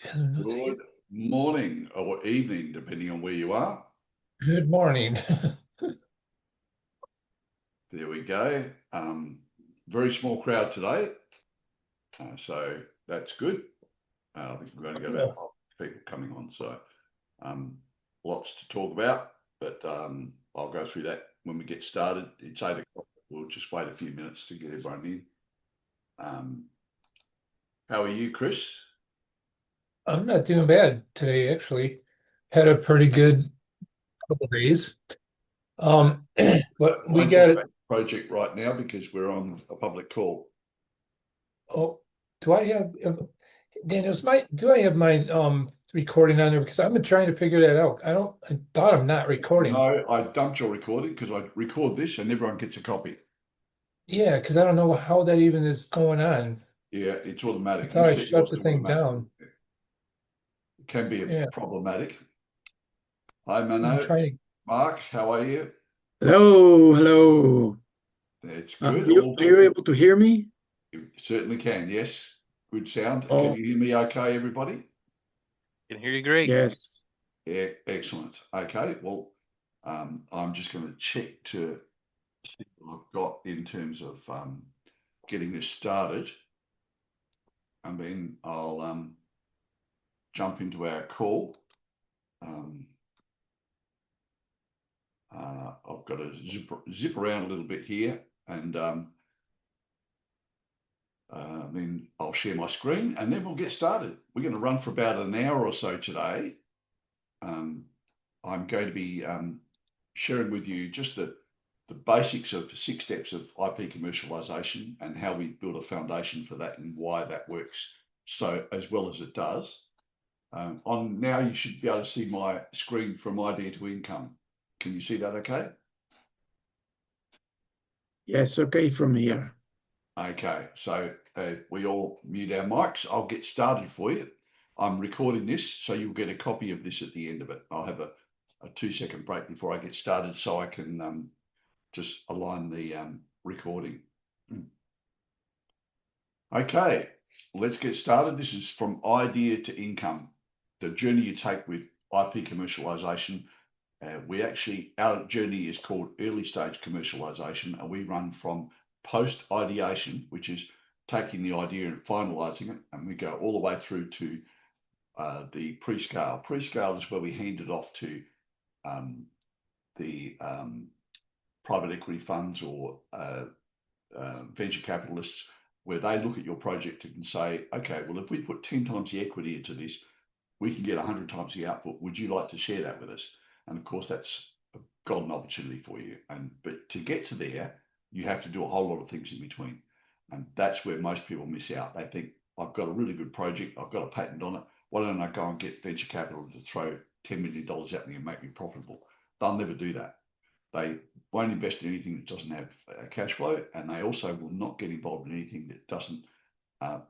Good morning or evening, depending on where you are. Good morning. There we go. Very small crowd today, so that's good. I think we're going to get about Cool. 5 people coming on, so um, lots to talk about, but I'll go through that when we get started. It's 8 o'clock. We'll just wait a few minutes to get everyone in. Um, how are you, Chris? I'm not doing bad today, actually. Had a pretty good couple days. Um, but we Won't talk got it. about the project right now because we're on a public call. Oh, do I have Daniel's do I have my recording on there? Because I've been trying to figure that out. I thought I'm not recording. No, I dumped your recording because I record this and everyone gets a copy. Yeah, because I don't know how that even is going on. Yeah, it's I automatic. thought You I set shut yours the to thing automatic. down. It can be Yeah, problematic. Hi, I'm Mano. trying Mark, how are you? Hello, hello. It's Are good. you All are you good. able to hear me? You certainly can. Yes. Good sound. Can Oh, you hear me okay, everybody? Can hear you great. yes. Yeah, excellent. Okay. Well, I'm just going to check to see what I've got in terms of getting this started, and then I'll jump into our call. Um, I've got to zip around a little bit here, and then I'll share my screen, and then we'll get started. We're going to run for about an hour or so today. I'm going to be sharing with you just the basics of 6 steps of IP commercialization and how we build a foundation for that and why that works so as well as it does. On now, you should be able to see my screen from idea to income. Can you see that okay? Yes, okay from here. Okay, so we all mute our mics. I'll get started for you. I'm recording this, so you'll get a copy of this at the end of it. I'll have a 2-second break before I get started so I can just align the recording. Okay, let's get started. This is from idea to income, the journey you take with IP commercialization. Our journey is called early stage commercialization, and we run from post ideation, which is taking the idea and finalizing it, and we go all the way through to the pre-scale. Pre-scale is where we hand it off to the private equity funds or venture capitalists, where they look at your project and say, okay, well, if we put 10 times the equity into this, we can get 100 times the output. Would you like to share that with us? And of course, that's a golden opportunity for you. But to get to there, you have to do a whole lot of things in between. And that's where most people miss out. They think, I've got a really good project, I've got a patent on it. Why don't I go and get venture capital to throw $10 million at me and make me profitable? They'll never do that. They won't invest in anything that doesn't have cash flow, and they also will not get involved in anything that doesn't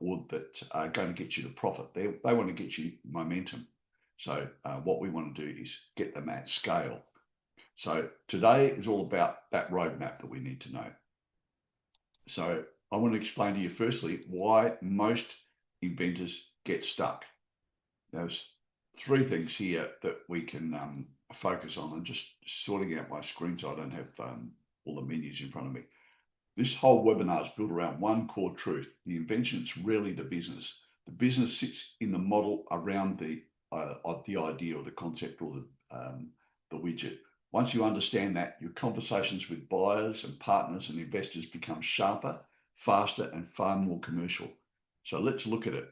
or that are going to get you the profit. They want to get you momentum. So what we want to do is get them at scale. So today is all about that roadmap that we need to know. So I want to explain to you firstly why most inventors get stuck. There's 3 things here that we can focus on. I'm just sorting out my screen so I don't have all the menus in front of me. This whole webinar is built around one core truth. The invention is really the business. The business sits in the model around the idea or the concept or the widget. Once you understand that, your conversations with buyers and partners and investors become sharper, faster, and far more commercial. So let's look at it.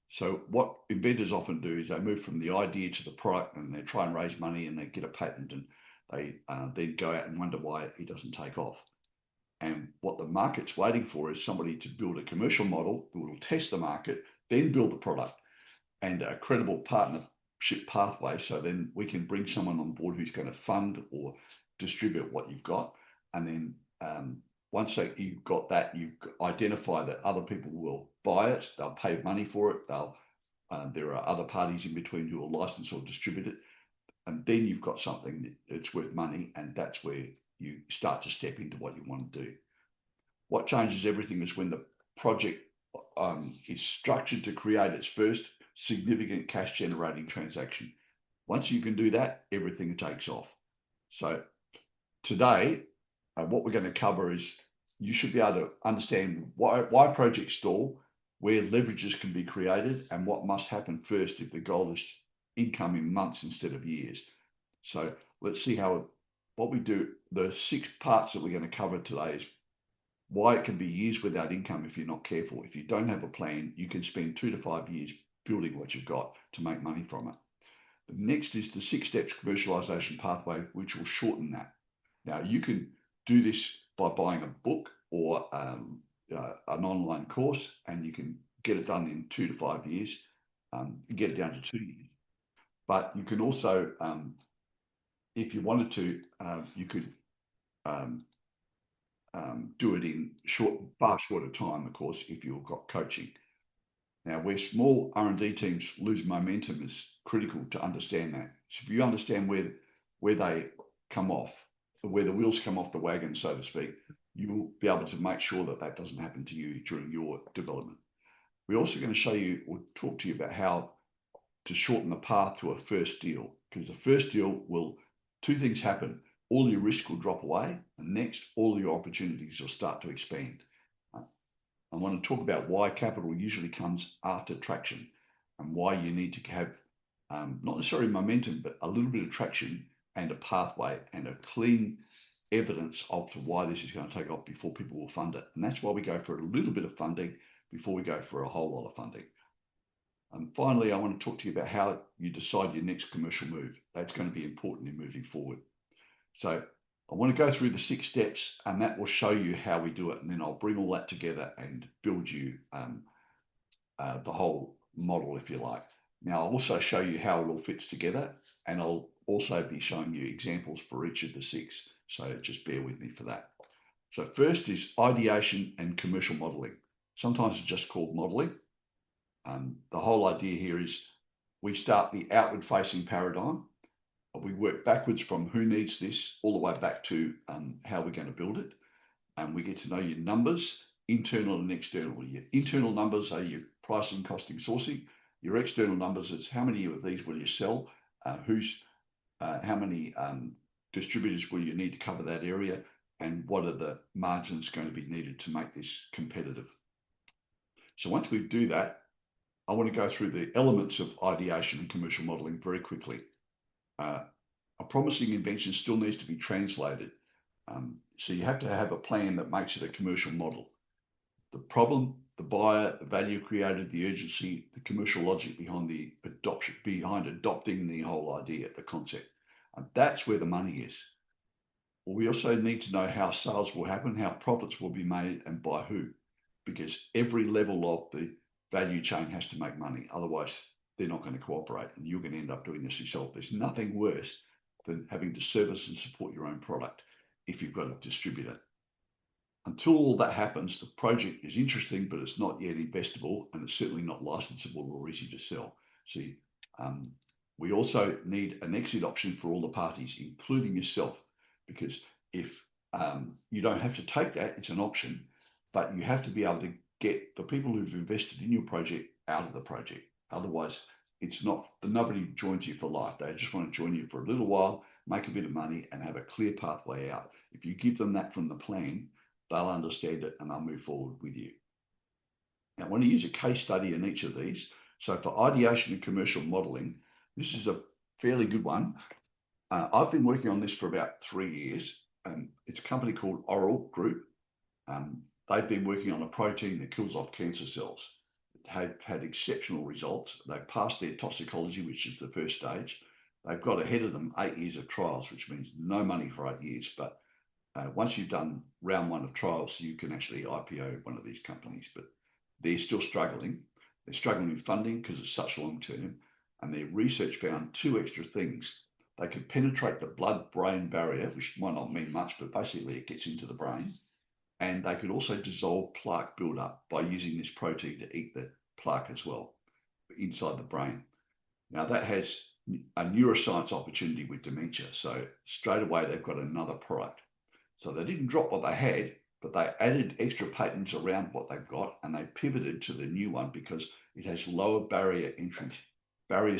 So what inventors often do is they move from the idea to the product, and they try and raise money and they get a patent, and they then go out and wonder why it doesn't take off. And what the market's waiting for is somebody to build a commercial model that will test the market, then build the product and a credible partnership pathway. So then we can bring someone on board who's going to fund or distribute what you've got. And then once you've got that, you've identified that other people will buy it, they'll pay money for it, there are other parties in between who will license or distribute it. And then you've got something that's worth money, and that's where you start to step into what you want to do. What changes everything is when the project is structured to create its first significant cash generating transaction. Once you can do that, everything takes off. So today, what we're going to cover is you should be able to understand why projects stall, where leverages can be created, and what must happen first if the goal is income in months instead of years. So let's see what we do. The 6 parts that we're going to cover today is why it can be years without income if you're not careful. If you don't have a plan, you can spend 2 to 5 years building what you've got to make money from it. The next is the 6 steps commercialization pathway, which will shorten that. Now, you can do this by buying a book or an online course, and you can get it done in 2 to 5 years, get it down to 2 years. But you can also, if you wanted to, you could do it in far shorter time, of course, if you've got coaching. Now, where small R&D teams lose momentum is critical to understand that. So if you understand where they come off, where the wheels come off the wagon, so to speak, you will be able to make sure that that doesn't happen to you during your development. We're also going to show you or talk to you about how to shorten the path to a first deal, because the first deal will, 2 things happen. All your risk will drop away, and next, all your opportunities will start to expand. I want to talk about why capital usually comes after traction, and why you need to have not necessarily momentum, but a little bit of traction and a pathway and a clean evidence of why this is going to take off before people will fund it. And that's why we go for a little bit of funding before we go for a whole lot of funding. And finally, I want to talk to you about how you decide your next commercial move. That's going to be important in moving forward. So I want to go through the 6 steps, and that will show you how we do it. And then I'll bring all that together and build you the whole model, if you like. Now, I'll also show you how it all fits together, and I'll also be showing you examples for each of the 6. So just bear with me for that. So first is ideation and commercial modeling. Sometimes it's just called modeling. The whole idea here is we start the outward facing paradigm. We work backwards from who needs this all the way back to how we're going to build it. And we get to know your numbers, internal and external. Your internal numbers are your pricing, costing, sourcing. Your external numbers is how many of these will you sell, how many distributors will you need to cover that area, and what are the margins going to be needed to make this competitive. So once we do that, I want to go through the elements of ideation and commercial modeling very quickly. A promising invention still needs to be translated. So you have to have a plan that makes it a commercial model. The problem, the buyer, the value created, the urgency, the commercial logic behind adopting the whole idea, the concept. And that's where the money is. We also need to know how sales will happen, how profits will be made, and by who, because every level of the value chain has to make money. Otherwise, they're not going to cooperate, and you're going to end up doing this yourself. There's nothing worse than having to service and support your own product if you've got a distributor. Until all that happens, the project is interesting, but it's not yet investable, and it's certainly not licensable or easy to sell. See, we also need an exit option for all the parties, including yourself, because if you don't have to take that, it's an option, but you have to be able to get the people who've invested in your project out of the project. Otherwise, it's not, nobody joins you for life. They just want to join you for a little while, make a bit of money, and have a clear pathway out. If you give them that from the plan, they'll understand it and they'll move forward with you. Now, I want to use a case study in each of these. So for ideation and commercial modeling, this is a fairly good one. I've been working on this for about 3 years. It's a company called Oral Group. They've been working on a protein that kills off cancer cells. Have had exceptional results. They've passed their toxicology, which is the first stage. They've got ahead of them 8 years of trials, which means no money for 8 years. But once you've done round 1 of trials, you can actually IPO one of these companies. But they're still struggling. They're struggling with funding because it's such long term. And their research found 2 extra things. They could penetrate the blood-brain barrier, which might not mean much, but basically it gets into the brain. And they could also dissolve plaque buildup by using this protein to eat the plaque as well inside the brain. Now that has a neuroscience opportunity with dementia. So straight away, they've got another product. So they didn't drop what they had, but they added extra patents around what they've got, and they pivoted to the new one because it has lower barriers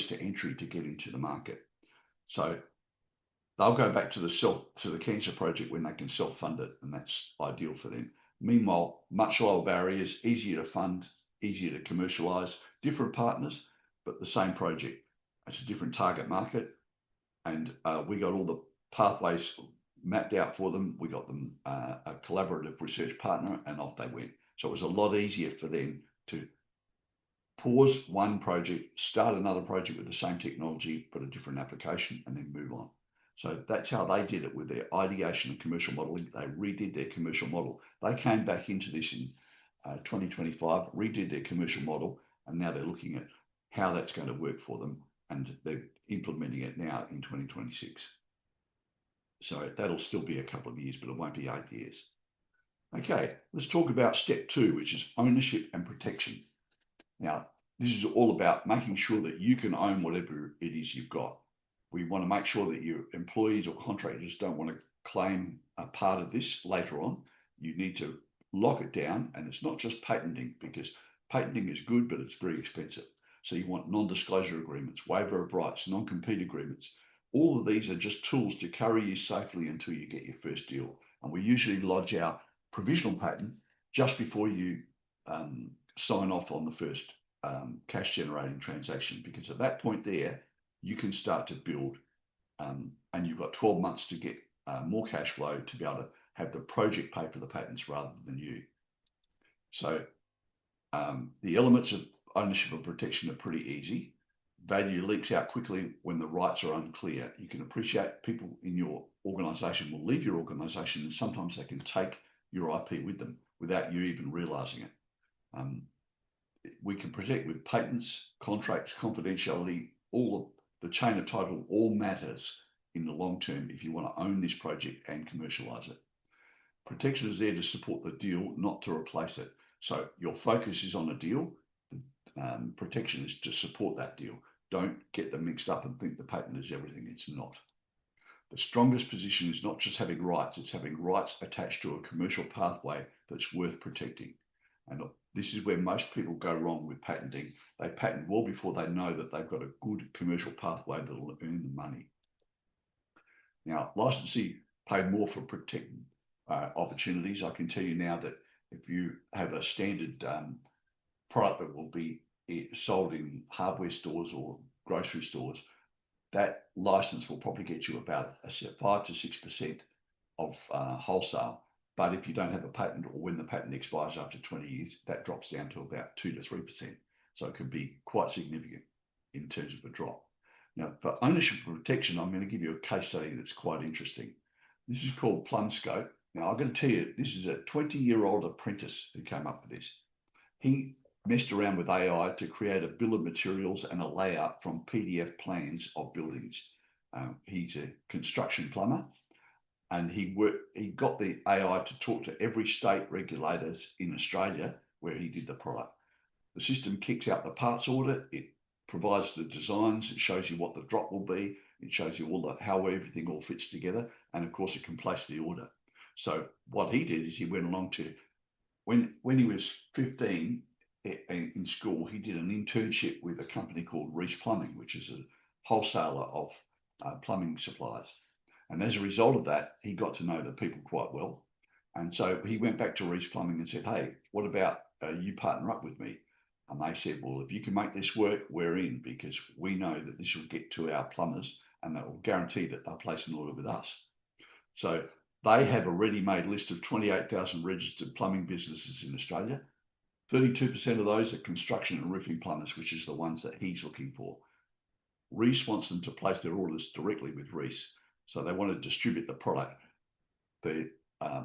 to entry to get into the market. So they'll go back to the cancer project when they can self-fund it, and that's ideal for them. Meanwhile, much lower barriers, easier to fund, easier to commercialize, different partners, but the same project. It's a different target market, and we got all the pathways mapped out for them. We got them a collaborative research partner, and off they went. So it was a lot easier for them to pause one project, start another project with the same technology, but a different application, and then move on. So that's how they did it with their ideation and commercial modeling. They redid their commercial model. They came back into this in 2025, redid their commercial model, and now they're looking at how that's going to work for them, and they're implementing it now in 2026. So that'll still be a couple of years, but it won't be 8 years. Okay, let's talk about step 2, which is ownership and protection. Now, this is all about making sure that you can own whatever it is you've got. We want to make sure that your employees or contractors don't want to claim a part of this later on. You need to lock it down, and it's not just patenting, because patenting is good, but it's very expensive. So you want non-disclosure agreements, waiver of rights, non-compete agreements. All of these are just tools to carry you safely until you get your first deal. And we usually lodge our provisional patent just before you sign off on the first cash generating transaction, because at that point there, you can start to build, and you've got 12 months to get more cash flow to be able to have the project pay for the patents rather than you. So the elements of ownership and protection are pretty easy. Value leaks out quickly when the rights are unclear. You can appreciate people in your organization will leave your organization, and sometimes they can take your IP with them without you even realizing it. We can protect with patents, contracts, confidentiality, all of the chain of title, all matters in the long term if you want to own this project and commercialize it. Protection is there to support the deal, not to replace it. So your focus is on a deal. Protection is to support that deal. Don't get them mixed up and think the patent is everything. It's not. The strongest position is not just having rights, it's having rights attached to a commercial pathway that's worth protecting. And this is where most people go wrong with patenting. They patent well before they know that they've got a good commercial pathway that will earn them money. Now, licensee pay more for protected opportunities. I can tell you now that if you have a standard product that will be sold in hardware stores or grocery stores, that license will probably get you about 5 to 6% of wholesale. But if you don't have a patent, or when the patent expires after 20 years, that drops down to about 2 to 3%. So it can be quite significant in terms of a drop. Now, for ownership and protection, I'm going to give you a case study that's quite interesting. This is called PlumScope. Now, I'm going to tell you, this is a 20-year-old apprentice who came up with this. He messed around with AI to create a bill of materials and a layout from PDF plans of buildings. He's a construction plumber, and he got the AI to talk to every state regulators in Australia where he did the product. The system kicks out the parts order, it provides the designs, it shows you what the drop will be, it shows you how everything all fits together, and of course it can place the order. So what he did is he went along to, when he was 15 in school, he did an internship with a company called Reese Plumbing, which is a wholesaler of plumbing supplies. And as a result of that, he got to know the people quite well. And so he went back to Reese Plumbing and said, hey, what about you partner up with me? And they said, well, if you can make this work, we're in, because we know that this will get to our plumbers and that will guarantee that they'll place an order with us. So they have a ready-made list of 28,000 registered plumbing businesses in Australia. 32% of those are construction and roofing plumbers, which is the ones that he's looking for. Reese wants them to place their orders directly with Reese. So they want to distribute the product. The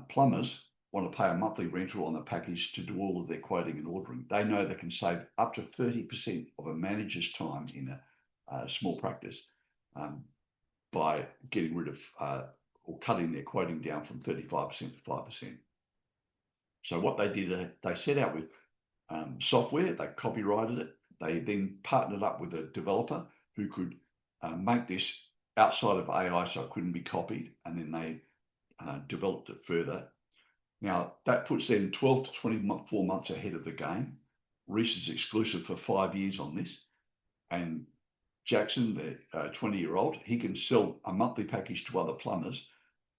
plumbers want to pay a monthly rental on the package to do all of their quoting and ordering. They know they can save up to 30% of a manager's time in a small practice by getting rid of or cutting their quoting down from 35% to 5%. So what they did, they set out with software, they copyrighted it, they then partnered up with a developer who could make this outside of AI so it couldn't be copied, and then they developed it further. Now, that puts them 12 to 24 months ahead of the game. Reese is exclusive for 5 years on this. And Jackson, the 20-year-old, he can sell a monthly package to other plumbers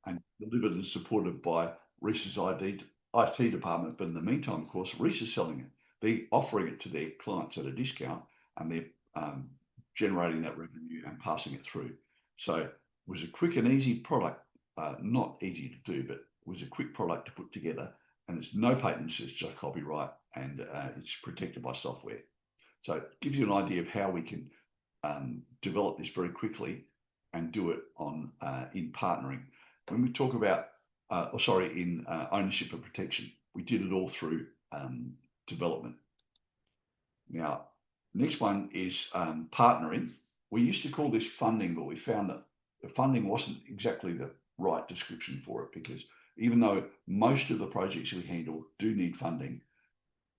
and delivered and supported by Reese's IT department. But in the meantime, of course, Reese is selling it. They're offering it to their clients at a discount, and they're generating that revenue and passing it through. So it was a quick and easy product, not easy to do, but it was a quick product to put together. And it's no patents, it's just copyright, and it's protected by software. So it gives you an idea of how we can develop this very quickly and do it in partnering. When we talk about, in ownership and protection, we did it all through development. Now, next one is partnering. We used to call this funding, but we found that the funding wasn't exactly the right description for it, because even though most of the projects we handle do need funding,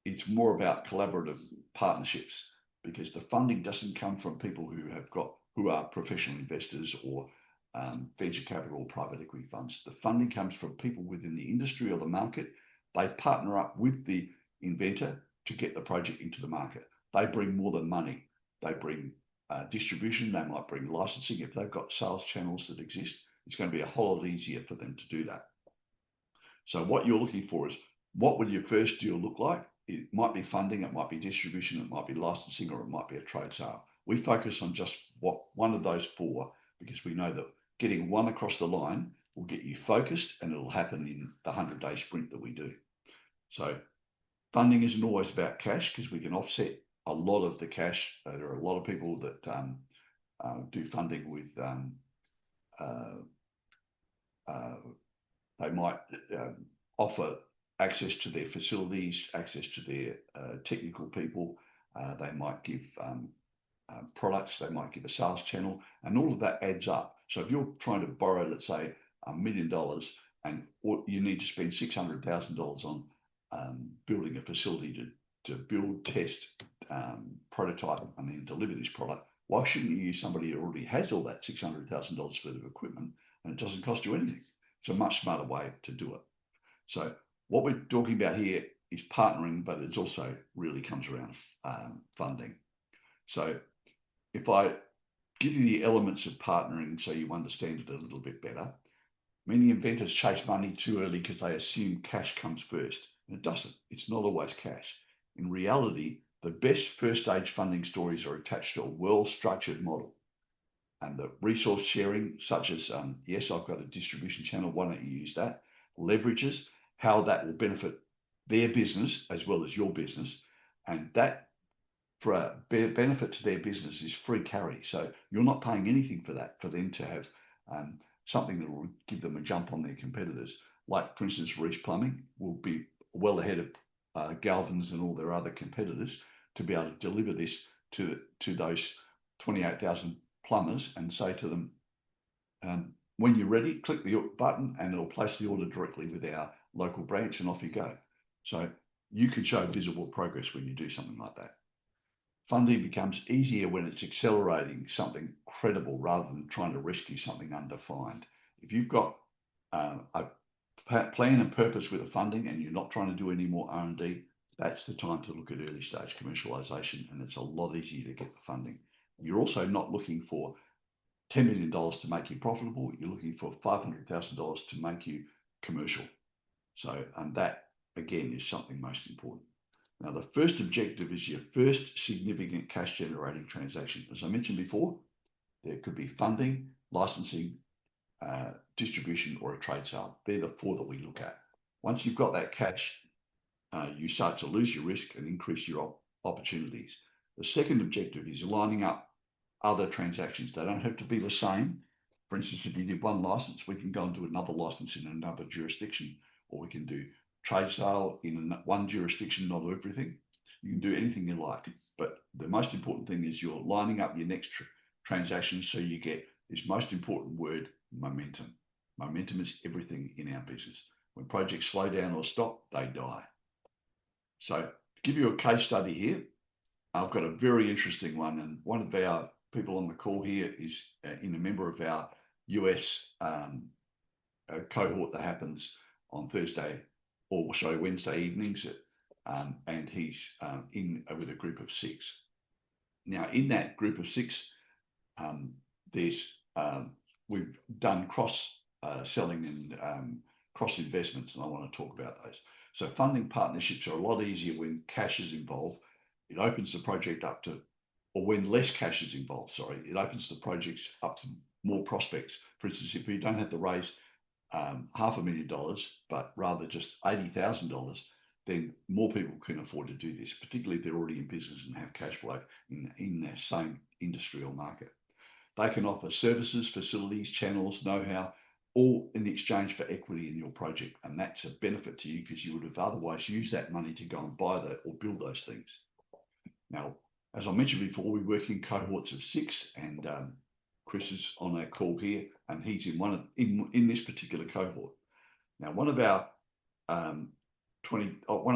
it's more about collaborative partnerships, because the funding doesn't come from people who are professional investors or venture capital or private equity funds. The funding comes from people within the industry or the market. They partner up with the inventor to get the project into the market. They bring more than money. They bring distribution. They might bring licensing. If they've got sales channels that exist, it's going to be a whole lot easier for them to do that. So what you're looking for is, what will your first deal look like? It might be funding, it might be distribution, it might be licensing, or it might be a trade sale. We focus on just one of those four, because we know that getting one across the line will get you focused, and it'll happen in the 100-day sprint that we do. So funding isn't always about cash, because we can offset a lot of the cash. There are a lot of people that do funding with they might offer access to their facilities, access to their technical people. They might give products, they might give a sales channel, and all of that adds up. So if you're trying to borrow, let's say, $1 million, and you need to spend $600,000 on building a facility to build, test, prototype, and then deliver this product, why shouldn't you use somebody who already has all that $600,000 worth of equipment, and it doesn't cost you anything? It's a much smarter way to do it. So what we're talking about here is partnering, but it also really comes around funding. So if I give you the elements of partnering so you understand it a little bit better, many inventors chase money too early because they assume cash comes first. And it doesn't. It's not always cash. In reality, the best first stage funding stories are attached to a well-structured model. And the resource sharing, such as, yes, I've got a distribution channel, why don't you use that? Leverages, how that will benefit their business as well as your business. And that, for a benefit to their business, is free carry. So you're not paying anything for that, for them to have something that will give them a jump on their competitors. Like, for instance, Reese Plumbing will be well ahead of Galvin's and all their other competitors to be able to deliver this to those 28,000 plumbers and say to them, when you're ready, click the button and it'll place the order directly with our local branch, and off you go. So you can show visible progress when you do something like that. Funding becomes easier when it's accelerating something credible rather than trying to rescue something undefined. If you've got a plan and purpose with the funding and you're not trying to do any more R&D, that's the time to look at early stage commercialization, and it's a lot easier to get the funding. You're also not looking for $10 million to make you profitable. You're looking for $500,000 to make you commercial. So, and that again is something most important. Now, the first objective is your first significant cash generating transaction. As I mentioned before, there could be funding, licensing, distribution, or a trade sale. They're the four that we look at. Once you've got that cash, you start to lose your risk and increase your opportunities. The second objective is lining up other transactions. They don't have to be the same. For instance, if you did one license, we can go and do another license in another jurisdiction, or we can do trade sale in one jurisdiction, not everything. You can do anything you like. But the most important thing is you're lining up your next transaction so you get this most important word, momentum. Momentum is everything in our business. When projects slow down or stop, they die. So to give you a case study here, I've got a very interesting one, and one of our people on the call here is in a member of our US cohort that happens on Thursday Wednesday evenings, and he's in with a group of 6. Now, in that group of 6, we've done cross selling and cross investments, and I want to talk about those. So funding partnerships are a lot easier when cash is involved. It opens the project up to, or when less cash is involved, sorry, it opens the projects up to more prospects. For instance, if you don't have to raise $500,000, but rather just $80,000, then more people can afford to do this, particularly if they're already in business and have cash flow in their same industry or market. They can offer services, facilities, channels, know-how, all in exchange for equity in your project. And that's a benefit to you because you would have otherwise used that money to go and buy that or build those things. Now, as I mentioned before, we work in cohorts of 6, and Chris is on our call here, and he's in this particular cohort. Now, one of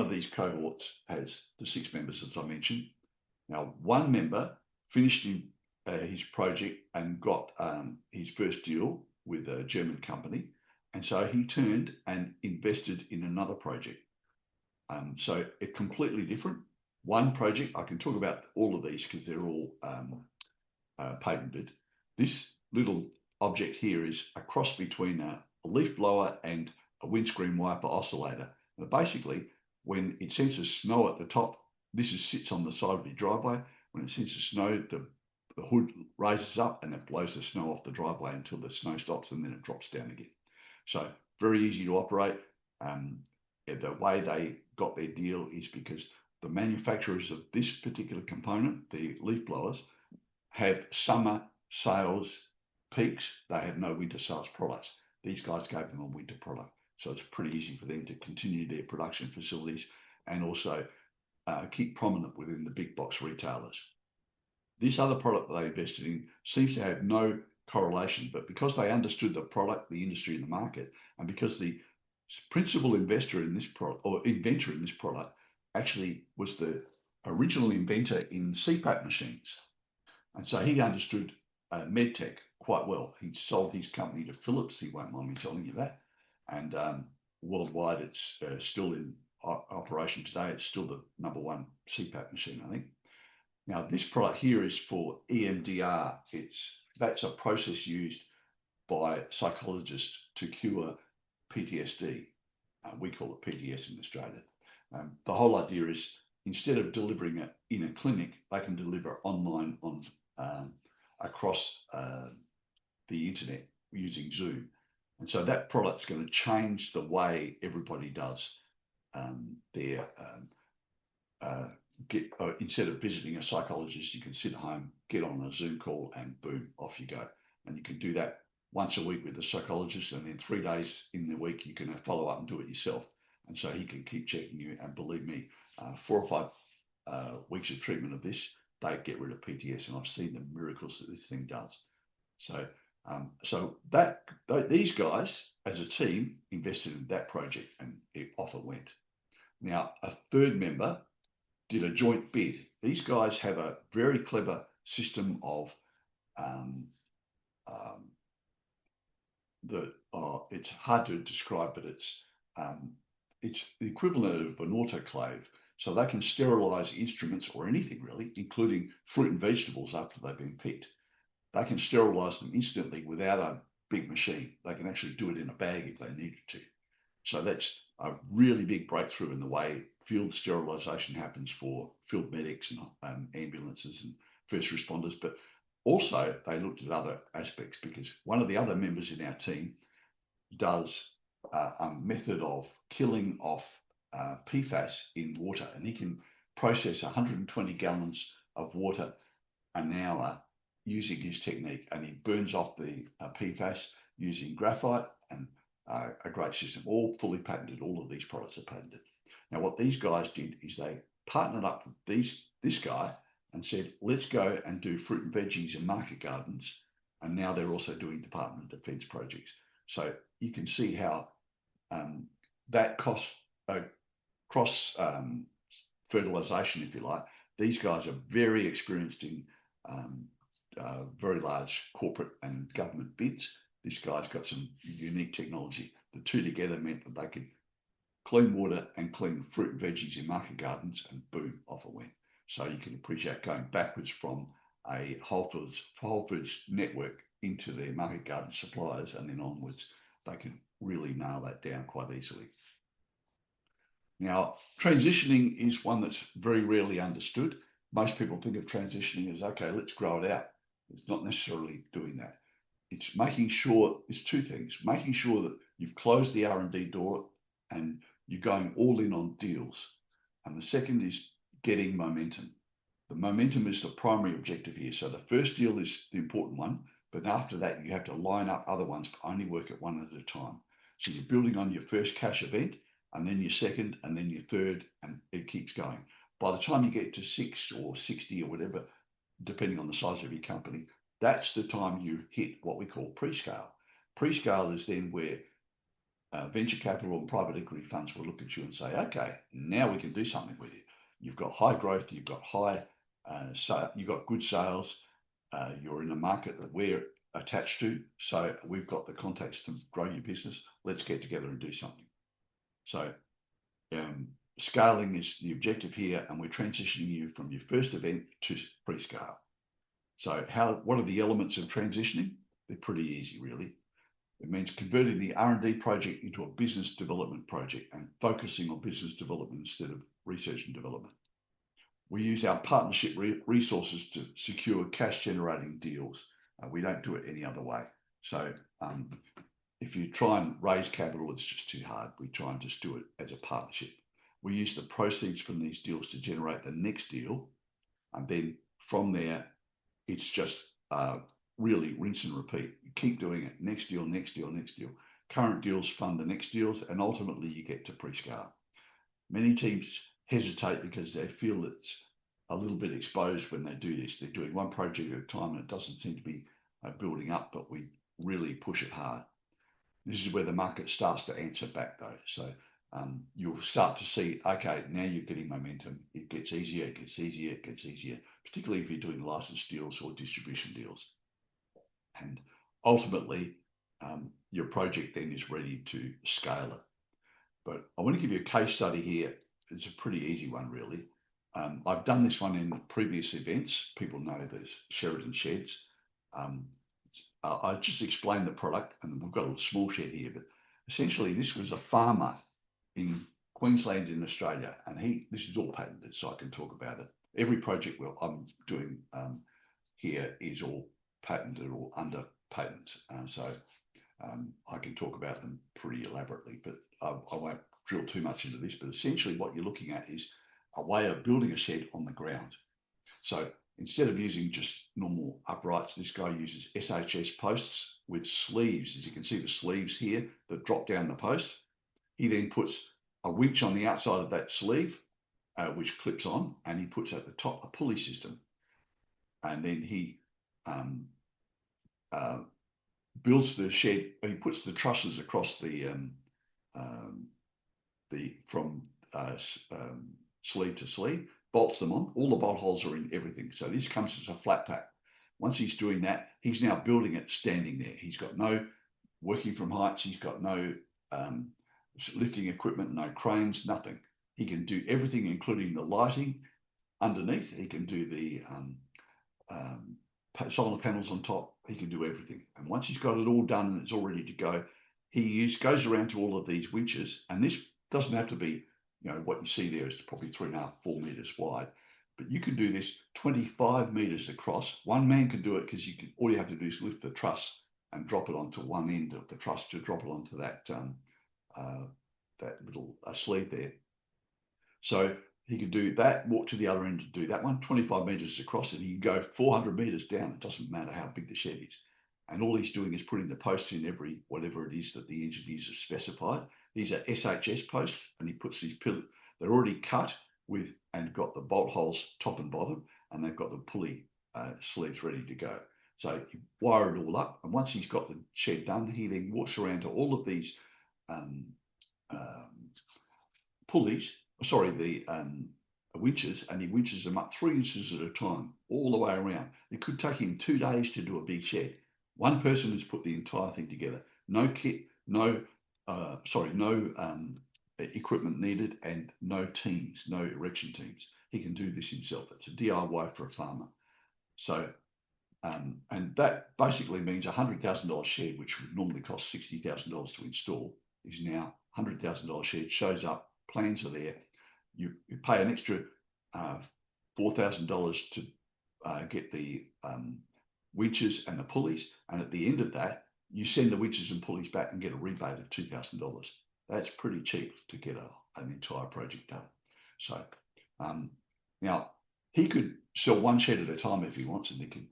these cohorts has the 6 members, as I mentioned. Now, one member finished his project and got his first deal with a German company, and so he turned and invested in another project. So it's completely different. One project, I can talk about all of these because they're all patented. This little object here is a cross between a leaf blower and a windscreen wiper oscillator. And basically, when it senses snow at the top, this sits on the side of your driveway. When it senses snow, the hood raises up and it blows the snow off the driveway until the snow stops, and then it drops down again. So very easy to operate. The way they got their deal is because the manufacturers of this particular component, the leaf blowers, have summer sales peaks. They have no winter sales products. These guys gave them a winter product. So it's pretty easy for them to continue their production facilities and also keep prominent within the big box retailers. This other product that they invested in seems to have no correlation, but because they understood the product, the industry, and the market, and because the principal investor in this product, or inventor in this product, actually was the original inventor in CPAP machines. And so he understood medtech quite well. He sold his company to Philips, he won't mind me telling you that. And worldwide, it's still in operation today. It's still the #1 CPAP machine, I think. Now, this product here is for EMDR. That's a process used by psychologists to cure PTSD. We call it PTS in Australia. The whole idea is instead of delivering it in a clinic, they can deliver online across the internet using Zoom. And so that product's going to change the way everybody does instead of visiting a psychologist, you can sit at home, get on a Zoom call, and boom, off you go. And you can do that once a week with a psychologist, and then 3 days in the week you can follow up and do it yourself. And so he can keep checking you. And believe me, 4 or 5 weeks of treatment of this, they get rid of PTS, and I've seen the miracles that this thing does. So these guys, as a team, invested in that project, and off it went. Now, a third member did a joint bid. These guys have a very clever system of it's hard to describe, but it's the equivalent of an autoclave. So they can sterilize instruments or anything really, including fruit and vegetables after they've been picked. They can sterilize them instantly without a big machine. They can actually do it in a bag if they needed to. So that's a really big breakthrough in the way field sterilization happens for field medics and ambulances and first responders. But also they looked at other aspects, because one of the other members in our team does a method of killing off PFAS in water, and he can process 120 gallons of water an hour using his technique, and he burns off the PFAS using graphite, and a great system, all fully patented. All of these products are patented. Now, what these guys did is they partnered up with this guy and said, let's go and do fruit and veggies and market gardens. And now they're also doing Department of Defense projects. So you can see how that cross fertilization, if you like. These guys are very experienced in very large corporate and government bids. This guy's got some unique technology. The two together meant that they could clean water and clean fruit and veggies in market gardens, and boom, off it went. So you can appreciate going backwards from a Whole Foods network into their market garden suppliers, and then onwards, they can really nail that down quite easily. Now, transitioning is one that's very rarely understood. Most people think of transitioning as, okay, let's grow it out. It's not necessarily doing that. It's making sure, it's two things, making sure that you've closed the R&D door and you're going all in on deals. And the second is getting momentum. The momentum is the primary objective here. So the first deal is the important one, but after that, you have to line up other ones, only work at one at a time. So you're building on your first cash event, and then your second, and then your third, and it keeps going. By the time you get to 6 or 60 or whatever, depending on the size of your company, that's the time you hit what we call pre-scale. Pre-scale is then where venture capital and private equity funds will look at you and say, okay, now we can do something with you. You've got high growth, you've got you've got good sales, you're in a market that we're attached to, so we've got the contacts to grow your business. Let's get together and do something. So scaling is the objective here, and we're transitioning you from your first event to pre-scale. So what are the elements of transitioning? They're pretty easy, really. It means converting the R&D project into a business development project and focusing on business development instead of research and development. We use our partnership resources to secure cash-generating deals. We don't do it any other way. So if you try and raise capital, it's just too hard. We try and just do it as a partnership. We use the proceeds from these deals to generate the next deal. And then from there, it's just really rinse and repeat. You keep doing it. Next deal, next deal, next deal. Current deals fund the next deals, and ultimately you get to pre-scale. Many teams hesitate because they feel it's a little bit exposed when they do this. They're doing one project at a time, and it doesn't seem to be building up, but we really push it hard. This is where the market starts to answer back, though. So you'll start to see, okay, now you're getting momentum. It gets easier, it gets easier, it gets easier, particularly if you're doing license deals or distribution deals. And ultimately, your project then is ready to scale it. But I want to give you a case study here. It's a pretty easy one, really. I've done this one in previous events. People know there's Sheridan Sheds. I just explained the product, and we've got a small shed here, but essentially this was a farmer in Queensland in Australia, and this is all patented, so I can talk about it. Every project I'm doing here is all patented or under patent, so I can talk about them pretty elaborately, but I won't drill too much into this. But essentially what you're looking at is a way of building a shed on the ground. So instead of using just normal uprights, this guy uses SHS posts with sleeves. As you can see, the sleeves here that drop down the post. He then puts a winch on the outside of that sleeve, which clips on, and he puts at the top a pulley system. And then he builds the shed. He puts the trusses across from sleeve to sleeve, bolts them on. All the bolt holes are in everything. So this comes as a flat pack. Once he's doing that, he's now building it standing there. He's got no working from heights. He's got no lifting equipment, no cranes, nothing. He can do everything, including the lighting underneath. He can do the solar panels on top. He can do everything. And once he's got it all done and it's all ready to go, he goes around to all of these winches. And this doesn't have to be, what you see there is probably 3.5, 4 meters wide. But you can do this 25 meters across. One man can do it because all you have to do is lift the truss and drop it onto one end of the truss to drop it onto that little sleeve there. So he could do that, walk to the other end to do that one, 25 meters across, and he can go 400 meters down. It doesn't matter how big the shed is. And all he's doing is putting the posts in whatever it is that the engineers have specified. These are SHS posts, and he puts these pillars. They're already cut with and got the bolt holes top and bottom, and they've got the pulley sleeves ready to go. So you wire it all up, and once he's got the shed done, he then walks around to all of these winches, and he winches them up 3 inches at a time, all the way around. It could take him 2 days to do a big shed. One person has put the entire thing together. No kit, no equipment needed and no teams, no erection teams. He can do this himself. It's a DIY for a farmer. So, and that basically means a $100,000 shed, which would normally cost $60,000 to install, is now $100,000 shed, shows up, plans are there. You pay an extra $4,000 to get the winches and the pulleys. And at the end of that, you send the winches and pulleys back and get a rebate of $2,000. That's pretty cheap to get an entire project done. So now he could sell one shed at a time if he wants, and he could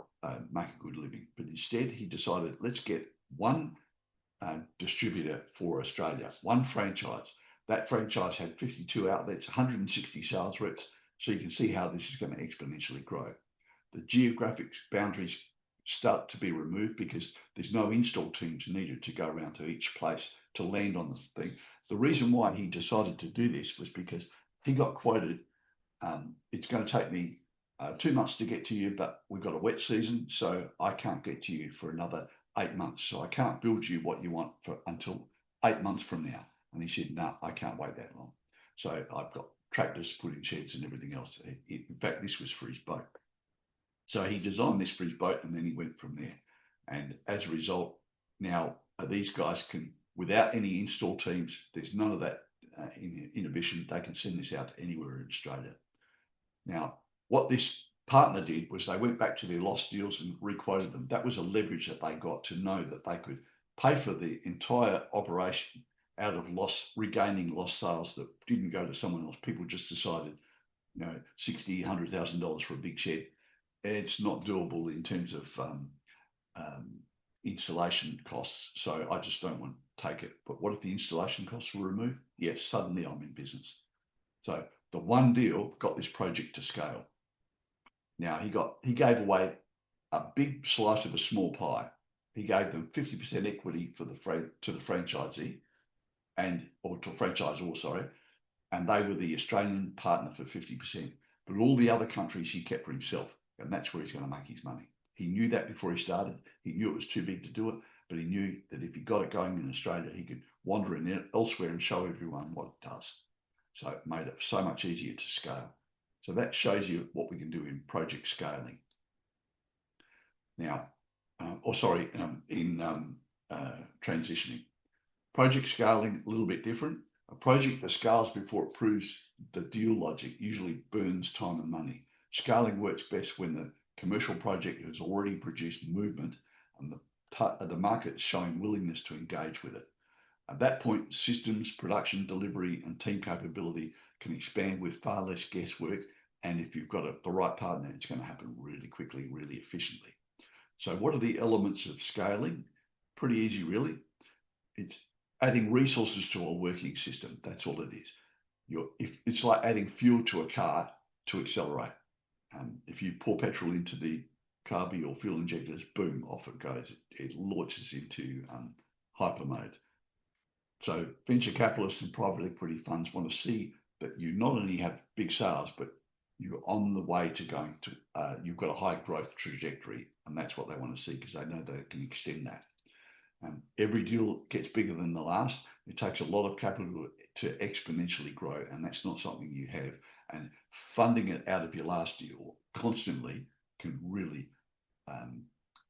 make a good living. But instead, he decided, let's get one distributor for Australia, one franchise. That franchise had 52 outlets, 160 sales reps. So you can see how this is going to exponentially grow. The geographic boundaries start to be removed because there's no install teams needed to go around to each place to land on the thing. The reason why he decided to do this was because he got quoted, it's going to take me 2 months to get to you, but we've got a wet season, so I can't get to you for another 8 months. So I can't build you what you want for until 8 months from now. And he said, no, I can't wait that long. So I've got tractors to put in sheds and everything else. In fact, this was for his boat. So he designed this for his boat, and then he went from there. And as a result, now these guys can, without any install teams, there's none of that inhibition. They can send this out to anywhere in Australia. Now, what this partner did was they went back to their lost deals and requoted them. That was a leverage that they got to know that they could pay for the entire operation out of regaining lost sales that didn't go to someone else. People just decided, $60,000, $100,000 for a big shed. It's not doable in terms of installation costs. So I just don't want to take it. But what if the installation costs were removed? Yes, suddenly I'm in business. So the one deal got this project to scale. Now he gave away a big slice of a small pie. He gave them 50% equity to the franchisee or to franchisor, sorry, and they were the Australian partner for 50%. But all the other countries he kept for himself, and that's where he's going to make his money. He knew that before he started. He knew it was too big to do it, but he knew that if he got it going in Australia, he could wander in elsewhere and show everyone what it does. So it made it so much easier to scale. So that shows you what we can do in project scaling. Now, in transitioning. Project scaling, a little bit different. A project that scales before it proves the deal logic usually burns time and money. Scaling works best when the commercial project has already produced movement and the market is showing willingness to engage with it. At that point, systems, production, delivery, and team capability can expand with far less guesswork. And if you've got the right partner, it's going to happen really quickly, really efficiently. So what are the elements of scaling? Pretty easy, really. It's adding resources to a working system. That's all it is. It's like adding fuel to a car to accelerate. If you pour petrol into the carby or fuel injectors, boom, off it goes. It launches into hyper mode. So venture capitalists and private equity funds want to see that you not only have big sales, but you're on the way to going to, you've got a high growth trajectory. And that's what they want to see because they know they can extend that. Every deal gets bigger than the last. It takes a lot of capital to exponentially grow, and that's not something you have. And funding it out of your last deal constantly can really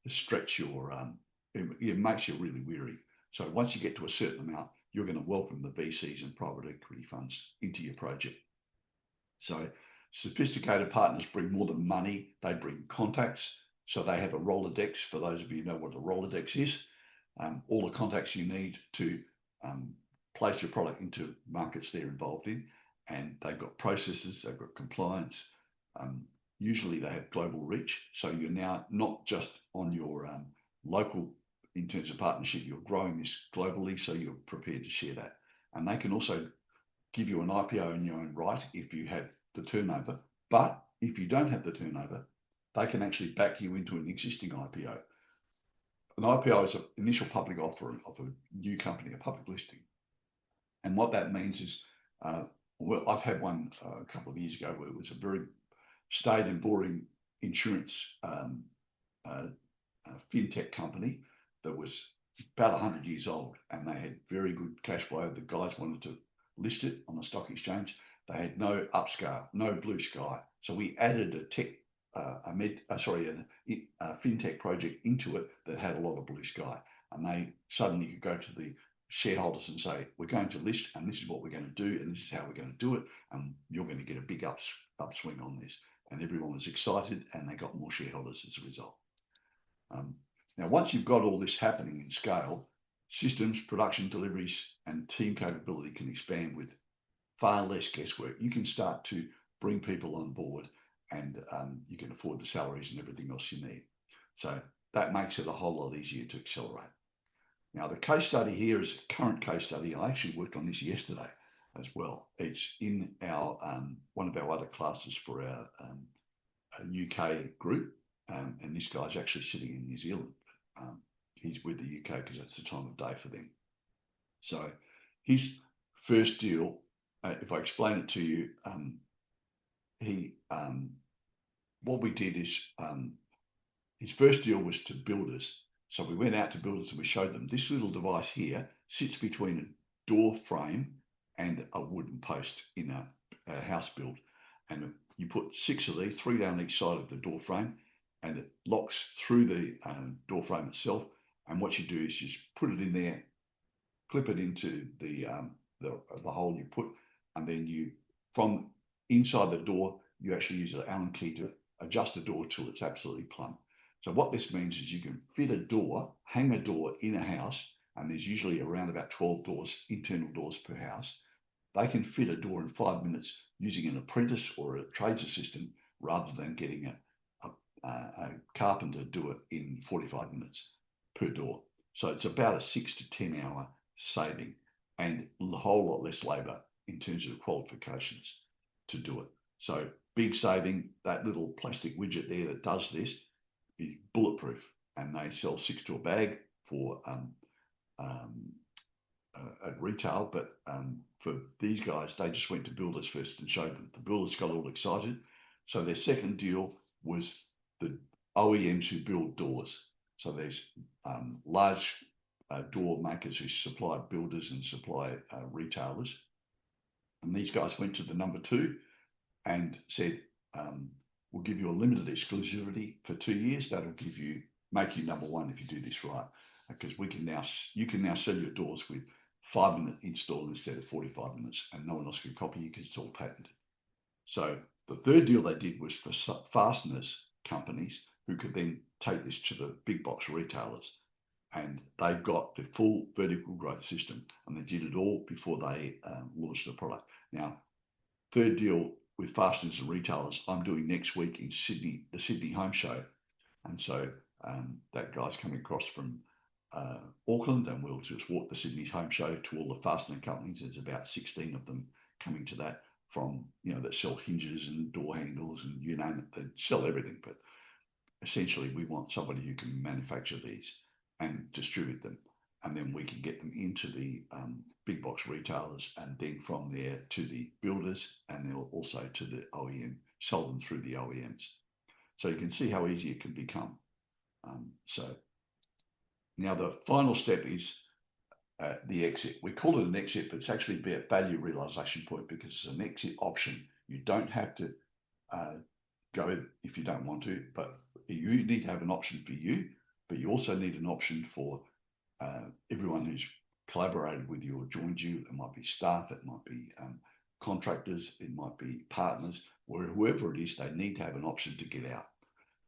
stretch it makes you really weary. So once you get to a certain amount, you're going to welcome the VCs and private equity funds into your project. So sophisticated partners bring more than money. They bring contacts. So they have a Rolodex. For those of you who know what a Rolodex is, all the contacts you need to place your product into markets they're involved in. And they've got processes, they've got compliance. Usually they have global reach. So you're now not just on your local, in terms of partnership, you're growing this globally, so you're prepared to share that. And they can also give you an IPO in your own right if you have the turnover. But if you don't have the turnover, they can actually back you into an existing IPO. An IPO is an initial public offering of a new company, a public listing. And what that means is, well, I've had one a couple of years ago where it was a very staid and boring insurance fintech company that was about 100 years old, and they had very good cash flow. The guys wanted to list it on the stock exchange. They had no upscale, no blue sky. So we added a fintech project into it that had a lot of blue sky, and they suddenly could go to the shareholders and say, we're going to list, and this is what we're going to do, and this is how we're going to do it, and you're going to get a big upswing on this. And everyone was excited, and they got more shareholders as a result. Now, once you've got all this happening in scale, systems, production deliveries, and team capability can expand with far less guesswork. You can start to bring people on board, and you can afford the salaries and everything else you need. So that makes it a whole lot easier to accelerate. Now, the case study here is a current case study. I actually worked on this yesterday as well. It's in our one of our other classes for our UK group, and this guy's actually sitting in New Zealand. He's with the UK because that's the time of day for them. So his first deal, if I explain it to you, what we did is his first deal was to builders. So we went out to builders and we showed them this little device here sits between a door frame and a wooden post in a house build. And you put 6 of these, 3 down each side of the door frame, and it locks through the door frame itself. And what you do is just put it in there, clip it into the hole you put, and then you, from inside the door, you actually use an Allen key to adjust the door till it's absolutely plumb. So what this means is you can fit a door, hang a door in a house, and there's usually around about 12 doors, internal doors per house. They can fit a door in 5 minutes using an apprentice or a trades assistant rather than getting a carpenter do it in 45 minutes per door. So it's about a 6 to 10 hour saving and a whole lot less labor in terms of qualifications to do it. So big saving. That little plastic widget there that does this is bulletproof, and they sell 6 to a bag for at retail, but for these guys, they just went to builders first and showed them. The builders got all excited. So their second deal was the OEMs who build doors. So there's large door makers who supply builders and supply retailers. And these guys went to the number 2 and said, we'll give you a limited exclusivity for 2 years. That'll make you number 1 if you do this right. Because you can now sell your doors with 5-minute install instead of 45 minutes, and no one else can copy you because it's all patented. So the third deal they did was for fasteners companies who could then take this to the big box retailers, and they've got the full vertical growth system, and they did it all before they launched the product. Now, third deal with fasteners and retailers, I'm doing next week in Sydney, the Sydney Home Show, and so that guy's coming across from Auckland, and we'll just walk the Sydney Home Show to all the fastening companies. There's about 16 of them coming to that, from that sell hinges and door handles and you name it. They sell everything, but essentially we want somebody who can manufacture these and distribute them, and then we can get them into the big box retailers, and then from there to the builders, and then also to the OEM, sell them through the OEMs. So you can see how easy it can become. So now the final step is the exit. We call it an exit, but it's actually a value realization point because it's an exit option. You don't have to go if you don't want to, but you need to have an option for you, but you also need an option for everyone who's collaborated with you or joined you. It might be staff, it might be contractors, it might be partners, or whoever it is, they need to have an option to get out.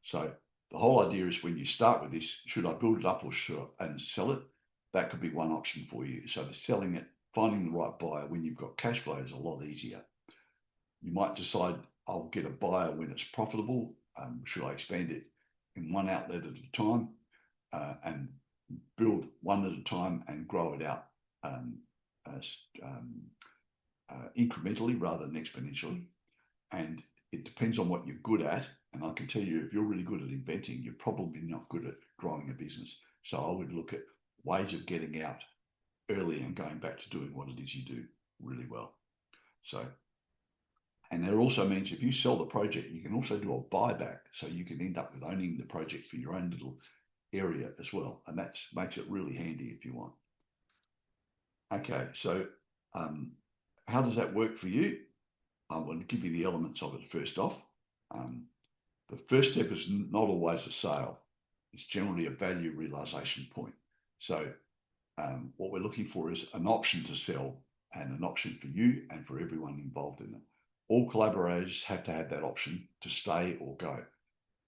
So the whole idea is, when you start with this, should I build it up or and sell it? That could be one option for you. So selling it, finding the right buyer when you've got cash flow is a lot easier. You might decide, I'll get a buyer when it's profitable. Should I expand it in one outlet at a time and build one at a time and grow it out incrementally rather than exponentially? And it depends on what you're good at. And I can tell you, if you're really good at inventing, you're probably not good at growing a business. So I would look at ways of getting out early and going back to doing what it is you do really well. So, and that also means if you sell the project, you can also do a buyback. So you can end up with owning the project for your own little area as well. And that makes it really handy if you want. Okay, so how does that work for you? I will give you the elements of it first off. The first step is not always a sale. It's generally a value realization point. So what we're looking for is an option to sell and an option for you and for everyone involved in it. All collaborators have to have that option to stay or go.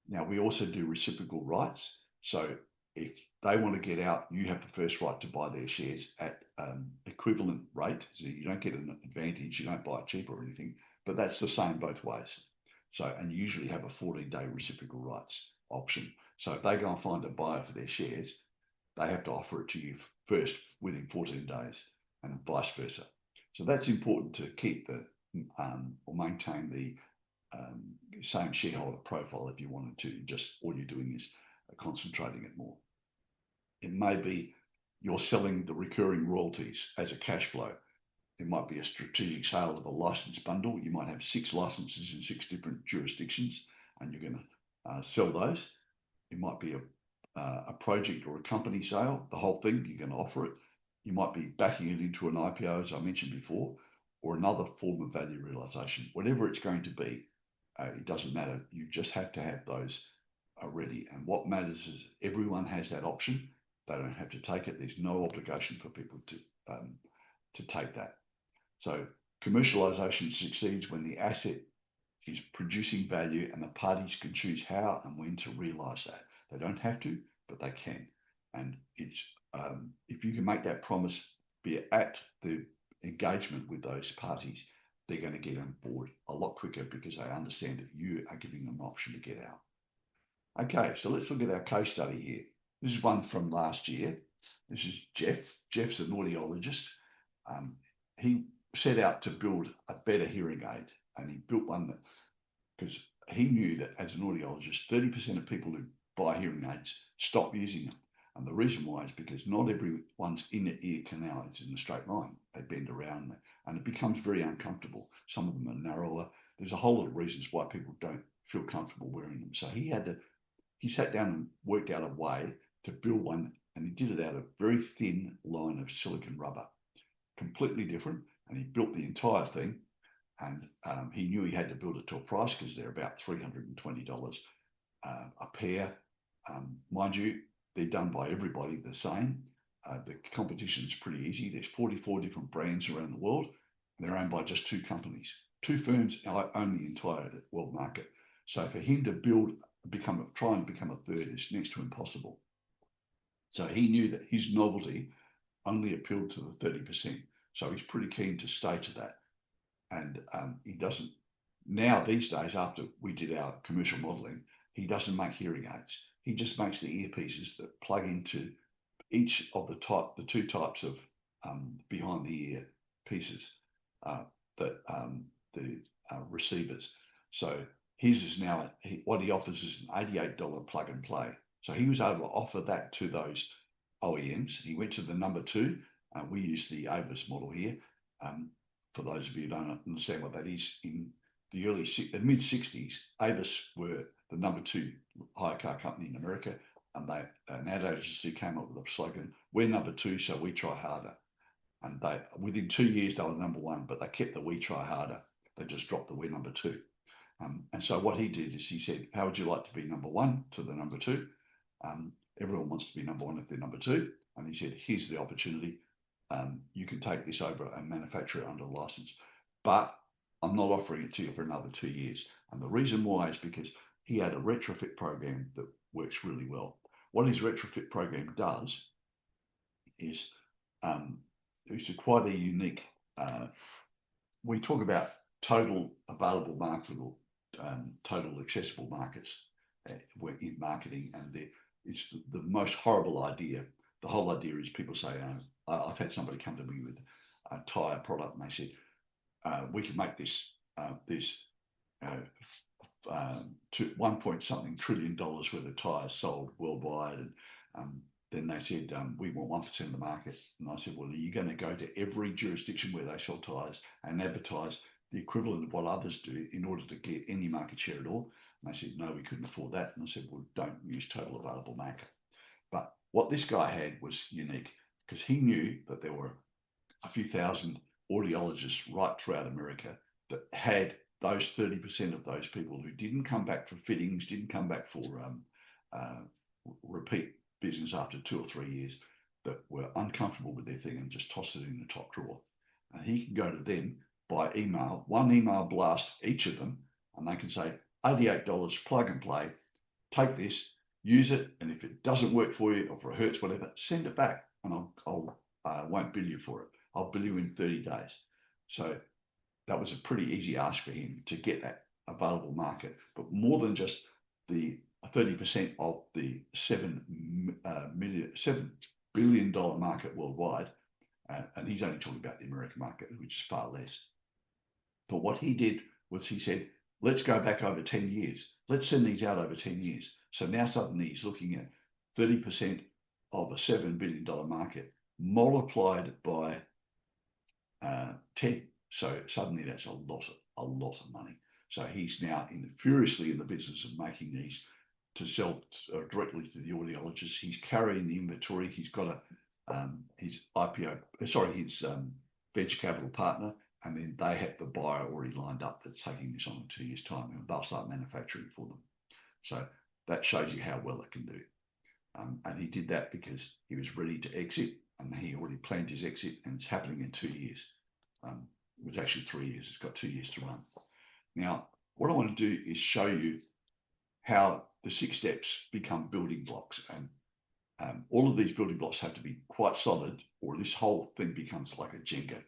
Now, we also do reciprocal rights. So if they want to get out, you have the first right to buy their shares at equivalent rate. So you don't get an advantage, you don't buy it cheap or anything, but that's the same both ways. So, and you usually have a 14-day reciprocal rights option. So if they go and find a buyer for their shares, they have to offer it to you first within 14 days and vice versa. So that's important to keep the or maintain the same shareholder profile if you wanted to. Just all you're doing is concentrating it more. It may be you're selling the recurring royalties as a cash flow. It might be a strategic sale of a license bundle. You might have 6 licenses in 6 different jurisdictions, and you're going to sell those. It might be a project or a company sale, the whole thing, you're going to offer it. You might be backing it into an IPO, as I mentioned before, or another form of value realization. Whatever it's going to be, it doesn't matter. You just have to have those ready. And what matters is everyone has that option. They don't have to take it. There's no obligation for people to take that. So commercialization succeeds when the asset is producing value and the parties can choose how and when to realize that. They don't have to, but they can. And it's if you can make that promise, be it at the engagement with those parties, they're going to get on board a lot quicker because they understand that you are giving them an option to get out. Okay, so let's look at our case study here. This is one from last year. This is Jeff. Jeff's an audiologist. He set out to build a better hearing aid, and he built one that, because he knew that as an audiologist, 30% of people who buy hearing aids stop using them. And the reason why is because not everyone's inner ear canal is in a straight line. They bend around and it becomes very uncomfortable. Some of them are narrower. There's a whole lot of reasons why people don't feel comfortable wearing them. So he sat down and worked out a way to build one, and he did it out of a very thin line of silicon rubber, completely different. And he built the entire thing. And he knew he had to build it to a price because they're about $320 a pair. Mind you, they're done by everybody the same. The competition is pretty easy. There's 44 different brands around the world. They're owned by just 2 companies. 2 firms own the entire world market. So for him to try and become a third is next to impossible. So he knew that his novelty only appealed to the 30%. So he's pretty keen to stay to that. And he doesn't, now these days, after we did our commercial modeling, he doesn't make hearing aids. He just makes the earpieces that plug into each of the 2 types of behind the ear pieces, the receivers. So his is now, what he offers is an $88 plug and play. So he was able to offer that to those OEMs. He went to the number 2. We use the Avis model here. For those of you who don't understand what that is, in the mid 60s, Avis were the number 2 hire car company in America, and an ad agency came up with a slogan, "We're number 2, so we try harder." And within 2 years, they were number 1, but they kept the "we try harder." They just dropped the "we're number 2." And so what he did is he said, "How would you like to be number 1 to the number 2? Everyone wants to be number 1 if they're number 2. And he said, "Here's the opportunity. You can take this over and manufacture it under license, but I'm not offering it to you for another 2 years." And the reason why is because he had a retrofit program that works really well. What his retrofit program does is it's quite a unique. We talk about total available market or total accessible markets in marketing, and it's the most horrible idea. The whole idea is people say, I've had somebody come to me with a tire product, and they said, we can make this to 1 trillion dollars worth of tires sold worldwide. And then they said, we want 1% of the market. And I said, well, are you going to go to every jurisdiction where they sell tires and advertise the equivalent of what others do in order to get any market share at all? And they said, no, we couldn't afford that. And I said, well, don't use total available market. But what this guy had was unique, because he knew that there were a few thousand audiologists right throughout America that had those 30% of those people who didn't come back for fittings, didn't come back for repeat business after 2 or 3 years, that were uncomfortable with their thing and just tossed it in the top drawer. And he can go to them by email, one email blast each of them, and they can say, $88, plug and play, take this, use it, and if it doesn't work for you, or if it hurts, whatever, send it back, and I won't bill you for it. I'll bill you in 30 days. So that was a pretty easy ask for him to get that available market. But more than just the 30% of the $7 billion market worldwide, and he's only talking about the American market, which is far less. But what he did was he said, let's go back over 10 years. Let's send these out over 10 years. So now suddenly he's looking at 30% of a $7 billion market multiplied by 10. So suddenly that's a lot of money. So he's now furiously in the business of making these to sell directly to the audiologists. He's carrying the inventory. He's got his venture capital partner, and then they have the buyer already lined up that's taking this on in 2 years' time, and they'll start manufacturing for them. So that shows you how well it can do. And he did that because he was ready to exit, and he already planned his exit, and it's happening in 2 years. It was actually 3 years. It's got 2 years to run. Now, what I want to do is show you how the 6 steps become building blocks. And all of these building blocks have to be quite solid, or this whole thing becomes like a Jenga.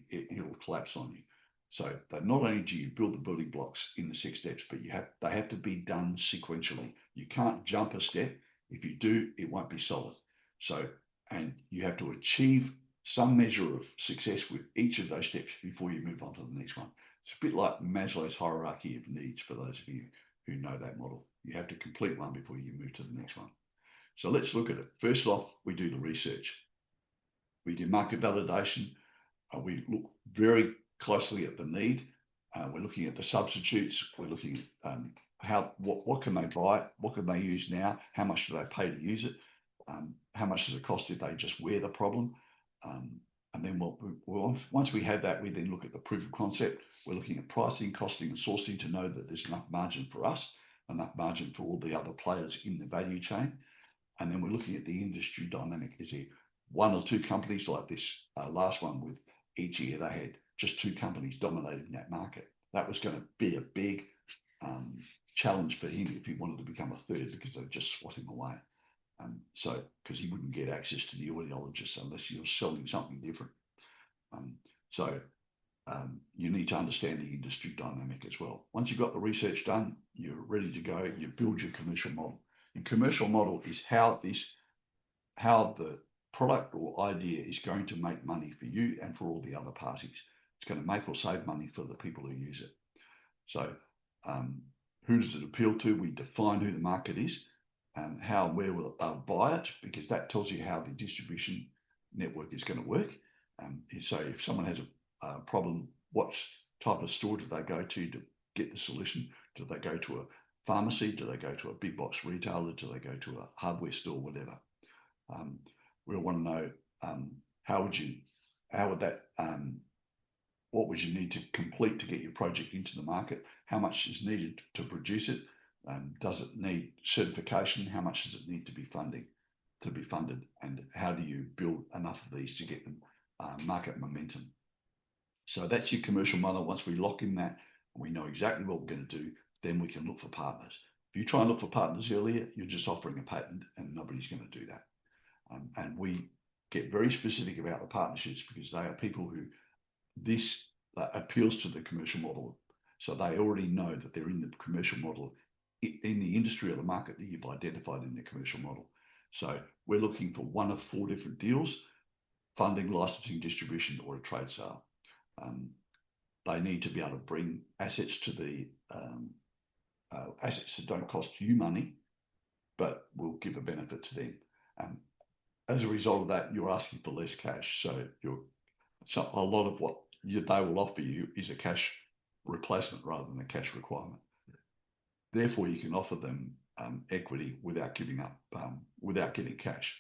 It'll collapse on you. So that not only do you build the building blocks in the 6 steps, but they have to be done sequentially. You can't jump a step. If you do, it won't be solid. So, and you have to achieve some measure of success with each of those steps before you move on to the next one. It's a bit like Maslow's hierarchy of needs for those of you who know that model. You have to complete one before you move to the next one. So let's look at it. First off, we do the research. We do market validation. We look very closely at the need. We're looking at the substitutes. We're looking at what can they buy? What can they use now? How much do they pay to use it? How much does it cost if they just wear the problem? And then once we have that, we then look at the proof of concept. We're looking at pricing, costing, and sourcing to know that there's enough margin for us, enough margin for all the other players in the value chain. And then we're looking at the industry dynamic. Is there 1 or 2 companies like this last one with each year they had just 2 companies dominating that market? That was going to be a big challenge for him if he wanted to become a third, because they'd just swat him away. So because he wouldn't get access to the audiologists unless you're selling something different. You need to understand the industry dynamic as well. Once you've got the research done, you're ready to go. You build your commercial model. And commercial model is how the product or idea is going to make money for you and for all the other parties. It's going to make or save money for the people who use it. So who does it appeal to? We define who the market is and how and where will they buy it, because that tells you how the distribution network is going to work. So if someone has a problem, what type of store do they go to get the solution? Do they go to a pharmacy? Do they go to a big box retailer? Do they go to a hardware store? Whatever. We want to know what would you need to complete to get your project into the market? How much is needed to produce it? Does it need certification? How much does it need to be funded? And how do you build enough of these to get them market momentum? So that's your commercial model. Once we lock in that, and we know exactly what we're going to do, then we can look for partners. If you try and look for partners earlier, you're just offering a patent, and nobody's going to do that. And we get very specific about the partnerships because they are people who this appeals to the commercial model. So they already know that they're in the commercial model, in the industry or the market that you've identified in the commercial model. So we're looking for 1 of 4 different deals: funding, licensing, distribution, or a trade sale. They need to be able to bring assets to the assets that don't cost you money, but will give a benefit to them. As a result of that, you're asking for less cash. So a lot of what they will offer you is a cash replacement rather than a cash requirement. Therefore, you can offer them equity without giving up, without getting cash.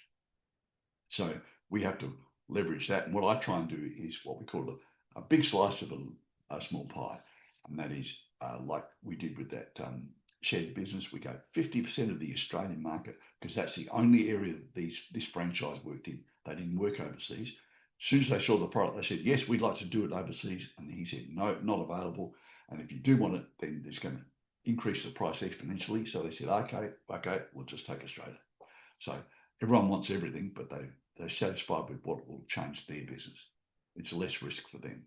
So we have to leverage that. And what I try and do is what we call a big slice of a small pie, and that is like we did with that shared business. We go 50% of the Australian market because that's the only area that this franchise worked in. They didn't work overseas. As soon as they saw the product, they said, yes, we'd like to do it overseas. And he said, no, not available. And if you do want it, then it's going to increase the price exponentially. So they said, okay, we'll just take Australia. So everyone wants everything, but they're satisfied with what will change their business. It's less risk for them.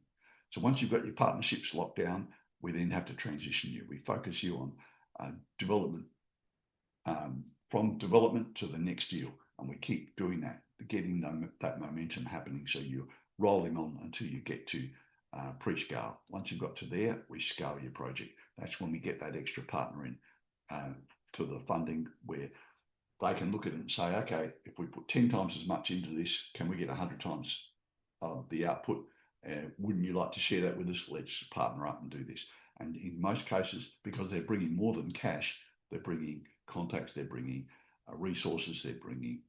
So once you've got your partnerships locked down, we then have to transition you. We focus you on development, from development to the next deal. And we keep doing that, getting that momentum happening. So you're rolling on until you get to pre-scale. Once you've got to there, we scale your project. That's when we get that extra partner in to the funding where they can look at it and say, okay, if we put 10 times as much into this, can we get 100 times the output? Wouldn't you like to share that with us? Let's partner up and do this. And in most cases, because they're bringing more than cash, they're bringing contacts, they're bringing resources, they're bringing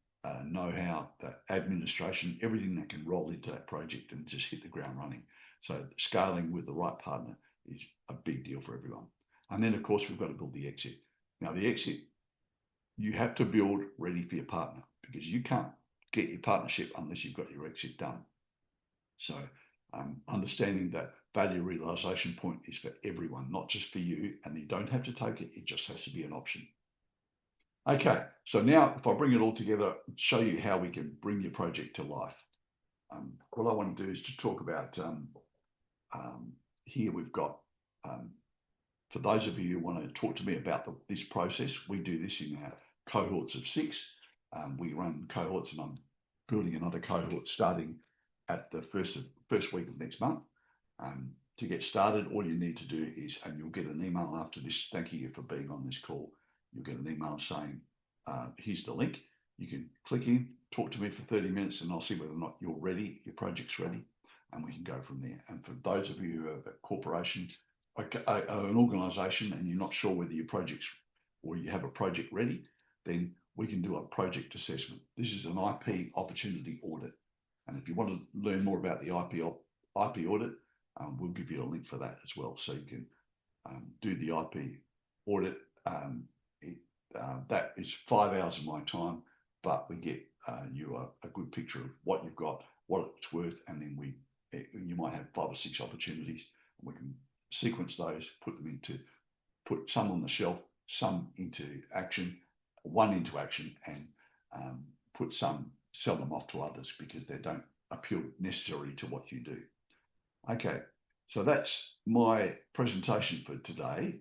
know-how, administration, everything that can roll into that project and just hit the ground running. So scaling with the right partner is a big deal for everyone. And then, of course, we've got to build the exit. Now, the exit, you have to build ready for your partner because you can't get your partnership unless you've got your exit done. So understanding that value realization point is for everyone, not just for you, and you don't have to take it. It just has to be an option. Okay, so now if I bring it all together, show you how we can bring your project to life. What I want to do is to talk about, here we've got, for those of you who want to talk to me about this process, we do this in our cohorts of 6. We run cohorts, and I'm building another cohort starting at the first week of next month. To get started, all you need to do is, and you'll get an email after this, thanking you for being on this call. You'll get an email saying, here's the link. You can click in, talk to me for 30 minutes, and I'll see whether or not you're ready, your project's ready, and we can go from there. And for those of you who have a corporation, an organization, and you're not sure whether your project's or you have a project ready, then we can do a project assessment. This is an IP opportunity audit. And if you want to learn more about the IP audit, we'll give you a link for that as well. So you can do the IP audit. That is 5 hours of my time, but we get you a good picture of what you've got, what it's worth, and then you might have 5 or 6 opportunities. We can sequence those, put some on the shelf, some into action, one into action, and sell them off to others because they don't appeal necessarily to what you do. Okay, so that's my presentation for today.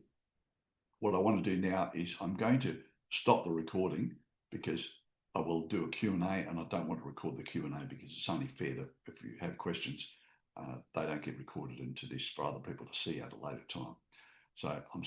What I want to do now is I'm going to stop the recording because I will do a Q&A, and I don't want to record the Q&A because it's only fair that if you have questions, they don't get recorded into this for other people to see at a later time. So I'm